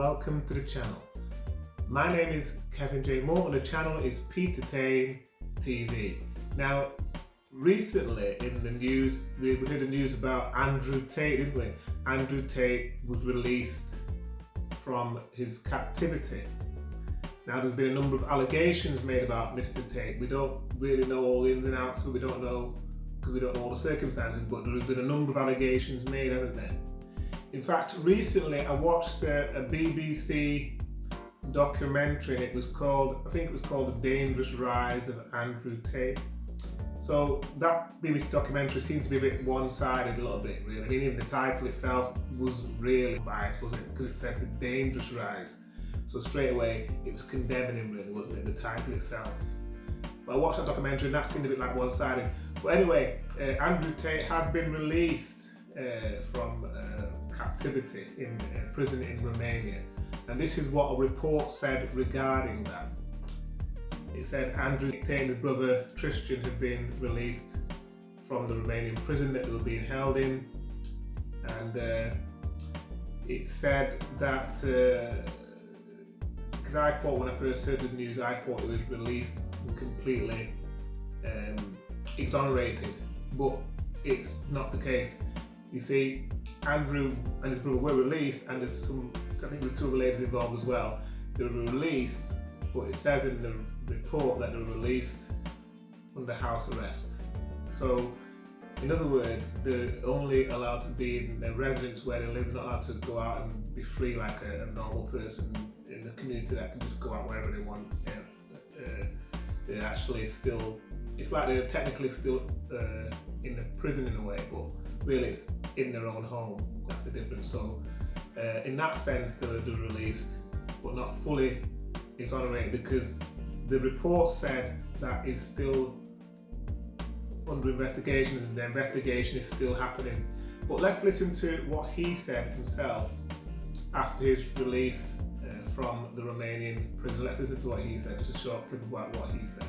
welcome to the channel. My name is Kevin J. Moore and the channel is Ptertain TV. Now, recently in the news, we did the news about Andrew Tate, didn't we? Andrew Tate was released from his captivity. Now, there's been a number of allegations made about Mr. Tate. We don't really know all the ins and outs, so we don't know, because we don't know all the circumstances, but there has been a number of allegations made, hasn't there? In fact, recently I watched a BBC documentary, and it was called, I think it was called The Dangerous Rise of Andrew Tate. So that BBC documentary seemed to be a bit one-sided a little bit, really. I mean, even the title itself was really biased, wasn't it? Because it said The Dangerous Rise. So straight away, it was condemning him, really, wasn't it? The title itself. But I watched that documentary and that seemed a bit like one-sided. But anyway, Andrew Tate has been released from captivity in prison in Romania. And this is what a report said regarding that. It said Andrew Tate and his brother Tristan had been released from the Romanian prison that they were being held in. And it said that, because I thought when I first heard the news, I thought it was released and completely exonerated, but it's not the case. You see, Andrew and his brother were released, and there's some, I think there's two other ladies involved as well. They were released, but it says in the report that they were released under house arrest. So, in other words, they're only allowed to be in their residence where they live, not allowed to go out and be free like a normal person in the community that can just go out wherever they want. They're actually still, it's like they're technically still in the prison in a way, but really it's in their own home. That's the difference. So in that sense they're released, but not fully exonerated, because the report said that is still under investigation and the investigation is still happening. But let's listen to what he said himself after his release from the Romanian prison. Let's listen to what he said, just a short clip about what he said.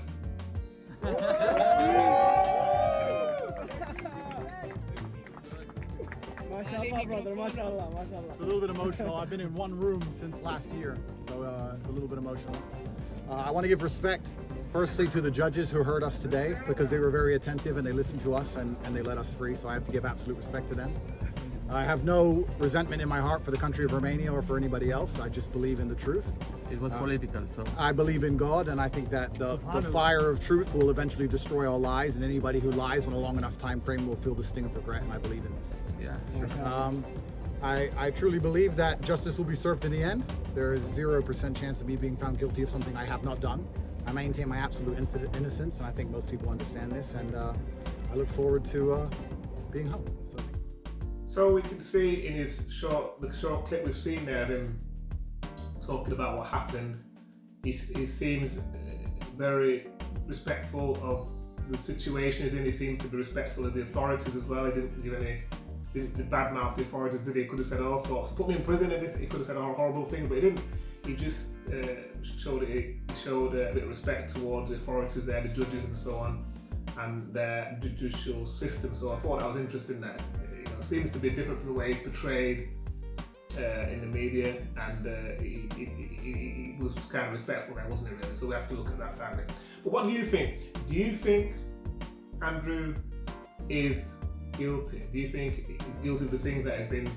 Mashallah, brother, mashallah, mashallah. It's a little bit emotional. I've been in one room since last year, so it's a little bit emotional. I want to give respect, firstly, to the judges who heard us today, because they were very attentive and they listened to us and they let us free, so I have to give absolute respect to them. I have no resentment in my heart for the country of Romania or for anybody else. I just believe in the truth. It was political, so... I believe in God, and I think that the fire of truth will eventually destroy all lies, and anybody who lies on a long enough time frame will feel the sting of regret, and I believe in this. Yeah, sure. I truly believe that justice will be served in the end. There is 0% chance of me being found guilty of something I have not done. I maintain my absolute innocence, and I think most people understand this, and I look forward to being home. So we can see in his the short clip we've seen there of him talking about what happened, he seems very respectful of the situation he's in. He seemed to be respectful of the authorities as well. He didn't give any, didn't badmouth the authorities, did he? He could have said all sorts. Put me in prison, and he could have said all horrible things, but he didn't. He just showed a bit of respect towards the authorities there, the judges and so on, and their judicial system. So I thought that was interesting. That seems to be different from the way he's portrayed in the media, and he was kind of respectful there, wasn't he, really? So we have to look at that side of it. But what do you think? Do you think Andrew is guilty? Do you think he's guilty of the things that he's been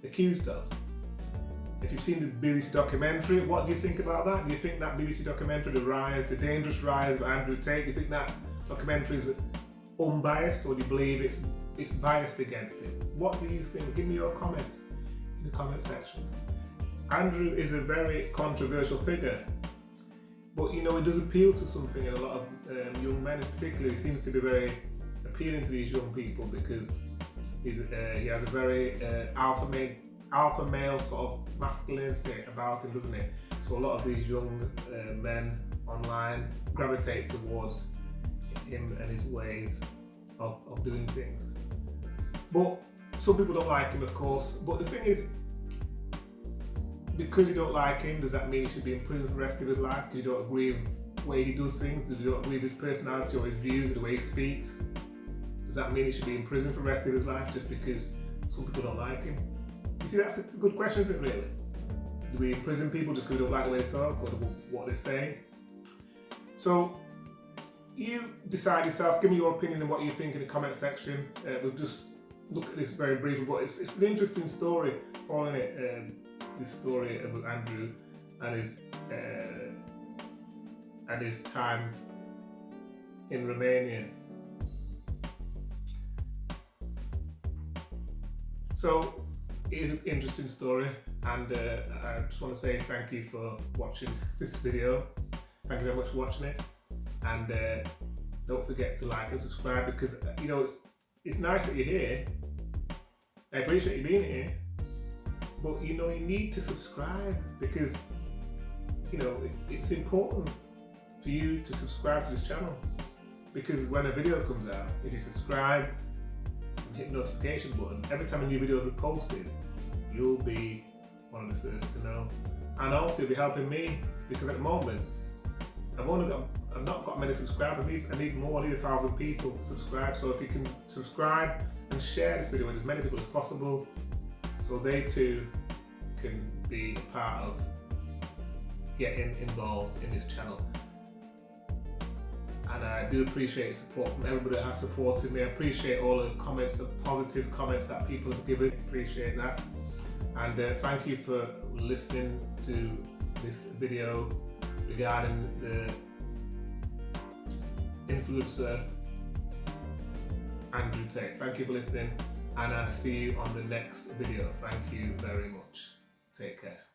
accused of? If you've seen the BBC documentary, what do you think about that? Do you think that BBC documentary, The Dangerous Rise of Andrew Tate, do you think that documentary is unbiased, or do you believe it's biased against him? What do you think? Give me your comments in the comment section. Andrew is a very controversial figure, but he does appeal to something in a lot of young men, particularly. He seems to be very appealing to these young people because he has a very alpha male sort of masculinity about him, doesn't he? So a lot of these young men online gravitate towards him and his ways of doing things. But some people don't like him, of course. But the thing is, because you don't like him, does that mean he should be in prison for the rest of his life? Because you don't agree with the way he does things? You don't agree with his personality or his views or the way he speaks? Does that mean he should be in prison for the rest of his life just because some people don't like him? You see, that's a good question, isn't it, really? Do we imprison people just because we don't like the way they talk or what they say? So you decide yourself. Give me your opinion and what you think in the comment section. We'll just look at this very briefly, but it's an interesting story following it. This story about Andrew and his time in Romania. So it is an interesting story, and I just want to say thank you for watching this video. Thank you very much for watching it, and don't forget to like and subscribe, because you know it's nice that you're here. I appreciate you being here, but you know you need to subscribe, because you know it's important for you to subscribe to this channel, because when a video comes out, if you subscribe and hit the notification button, every time a new video is posted, you'll be one of the first to know. And also you'll be helping me, because at the moment I've not got many subscribers. I need more. I need 1,000 people to subscribe. So if you can subscribe and share this video with as many people as possible, so they too can be a part of getting involved in this channel. And I do appreciate support from everybody that has supported me. I appreciate all the comments, the positive comments that people have given. Appreciate that. And thank you for listening to this video regarding the influencer Andrew Tate. Thank you for listening, and I'll see you on the next video. Thank you very much. Take care.